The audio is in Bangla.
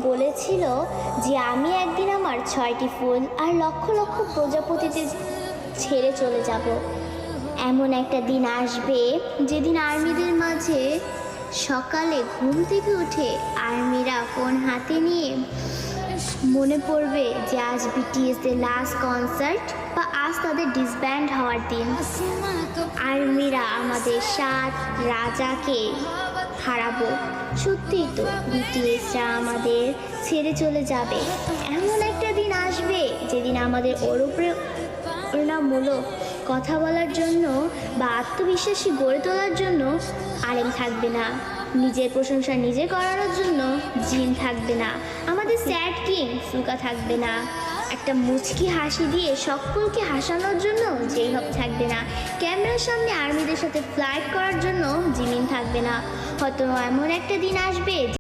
বলেছিল যে আমি একদিন আমার 6টি ফুল আর লক্ষ লক্ষ প্রজাপতিতে ছেড়ে চলে যাব। এমন একটা দিন আসবে যেদিন আর্মিদের মাঝে সকালে ঘুম থেকে উঠে আর্মিরা ফোন হাতে নিয়ে মনে পড়বে যে আজ বিটিএস এর লাস্ট কনসার্ট বা আজ তাদের ডিসব্যান্ড হওয়ার দিন। আর্মিরা আমাদের 7 রাজাকে হারাবো। সত্যিই তো বিটিএসরা আমাদের ছেড়ে চলে যাবে। এমন একটা দিন আসবে যেদিন আমাদের ওর উপরে প্রেরণামূলক কথা বলার জন্য বা আত্মবিশ্বাসী গড়ে তোলার জন্য আলেম থাকবে না, নিজের প্রশংসা নিজে করানোর জন্য জিন থাকবে না, আমাদের স্যাড কিং সুকা থাকবে না, একটা মুচকি হাসি দিয়ে সকলকে হাসানোর জন্য যেইভাবে থাকবে না, ক্যামেরার সামনে আর্মিদের সাথে ফ্লাইট করার জন্য জিমিন থাকবে না। হয়তো এমন একটা দিন আসবে